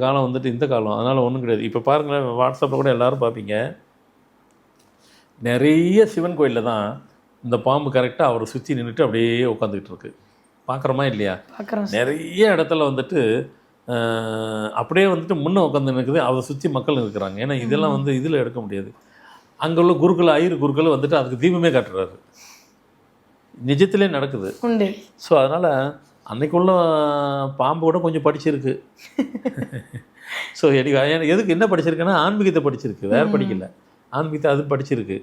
காலம் வந்துட்டு இந்த காலம், அதனால் ஒன்றும் கிடையாது. இப்போ பாருங்களேன், வாட்ஸ்அப்பில் கூட எல்லோரும் பார்ப்பீங்க, நிறைய சிவன் கோயிலில் தான் இந்த பாம்பு கரெக்டாக அவரை சுற்றி நின்றுட்டு அப்படியே உட்காந்துக்கிட்டு இருக்கு. பார்க்குறோமா இல்லையா? நிறைய இடத்துல வந்துட்டு அப்படியே வந்துட்டு முன்னே உட்காந்து நிற்குது, அதை சுற்றி மக்கள் இருக்கிறாங்க. ஏன்னா இதெல்லாம் வந்து இதில் எடுக்க முடியாது. அங்கே உள்ள குருக்கள், ஐயர் குருக்கள் வந்துட்டு அதுக்கு தீபமே காட்டுறாரு. நிஜத்திலே நடக்குது. ஸோ அதனால் அன்னைக்குள்ள பாம்பு கூட கொஞ்சம் படிச்சிருக்கு. ஸோ எதுக்கு என்ன படிச்சிருக்குன்னா ஆன்மீகத்தை படிச்சிருக்கு, வேறு படிக்கல. ஆன்மீகத்தை அது படிச்சிருக்கு.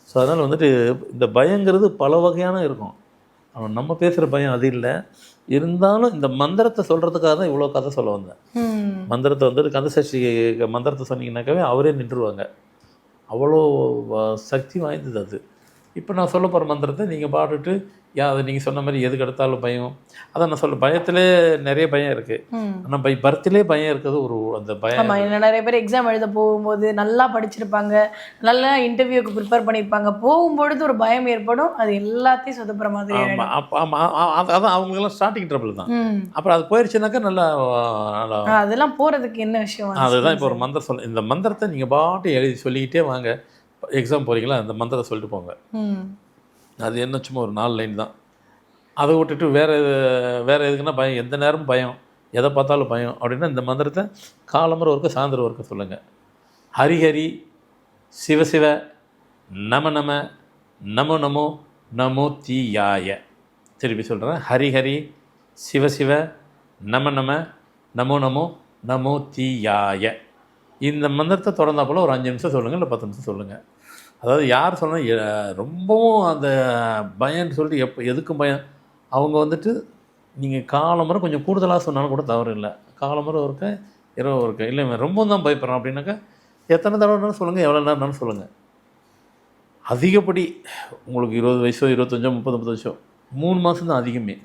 ஸோ அதனால் வந்துட்டு இந்த பயங்கிறது பல வகையான இருக்கும். அவன் நம்ம பேசுகிற பயம் அது இல்லை. இருந்தாலும் இந்த மந்திரத்தை சொல்கிறதுக்காக தான் இவ்வளோ கதை சொல்ல வந்தேன். மந்திரத்தை வந்துட்டு கந்தசஷ்டி மந்திரத்தை சொன்னீங்கன்னாக்காவே அவரே நின்றுவாங்க. அவ்வளோ சக்தி வாய்ந்தது அது. இப்போ நான் சொல்ல போகிற மந்திரத்தை நீங்கள் பாட்டுட்டு அதை நீங்கள் சொன்ன மாதிரி எதுக்கு எடுத்தாலும் பயம். அதான் நான் சொல்ல, பயத்திலே நிறைய பயம் இருக்குது. ஆனால் பர்த்திலே பயம் இருக்குது. ஒரு அந்த பயம் நிறைய பேர் எக்ஸாம் எழுத போகும்போது நல்லா படிச்சிருப்பாங்க, நல்லா இன்டர்வியூக்கு ப்ரிப்பேர் பண்ணியிருப்பாங்க, போகும்பொழுது ஒரு பயம் ஏற்படும், அது எல்லாத்தையும் சொதப்புற மாதிரி. அதான் அவங்களுக்கெல்லாம் ஸ்டார்டிங் ட்ரபிள் தான். அப்புறம் அது போயிடுச்சுனாக்கா நல்லா அதெல்லாம் போகிறதுக்கு என்ன விஷயம்? அதுதான் இப்போ ஒரு மந்திரம் சொல்ல, இந்த மந்திரத்தை நீங்கள் பாட்டு எழுதி சொல்லிக்கிட்டே வாங்க. எக்ஸாம் போகிறீங்களா, அந்த மந்திரத்தை சொல்லிட்டு போங்க. அது என்ன, சும்மா ஒரு 4 லைன் தான். அதை விட்டுட்டு வேறு எதுக்குன்னா பயம், எந்த நேரமும் பயம், எதை பார்த்தாலும் பயம் அப்படின்னா இந்த மந்திரத்தை காலம்பரம் ஒருக்க சாயந்தரம் ஒருக்க சொல்லுங்கள். ஹரிஹரி சிவசிவ நம நம நமோ நமோ நமோ தீயாய. திருப்பி சொல்கிறேன், ஹரிஹரி சிவசிவ நம நம நமோ நமோ நமோ தீயாய. இந்த மந்திரத்தை தொடர்ந்தாப்போல் ஒரு 5 நிமிஷம் சொல்லுங்கள், இல்லை 10 நிமிஷம் சொல்லுங்கள். அதாவது யார் சொன்னால் ரொம்பவும் அந்த பயம்னு சொல்லிட்டு எதுக்கும் பயம், அவங்க வந்துட்டு நீங்கள் காலம்பரம் கொஞ்சம் கூடுதலாக சொன்னாலும் கூட தவறு இல்லை. காலம்பரம் இருக்க இரவு இருக்க, இல்லை ரொம்ப தான் பயப்படுறோம் அப்படின்னாக்கா எத்தனை தடவைனாலும் சொல்லுங்கள், எவ்வளோ நேரம்னாலும் சொல்லுங்கள். அதிகப்படி உங்களுக்கு 20 வயசோ 25 30 வயசோ 3 மாதம் தான் அதிகமே.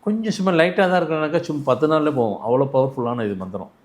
கொஞ்சம் சும்மா லைட்டாக தான் இருக்கிறனாக்கா சும்மா 10 நாள்லேயே போகும். அவ்வளோ பவர்ஃபுல்லான இது மந்திரம்.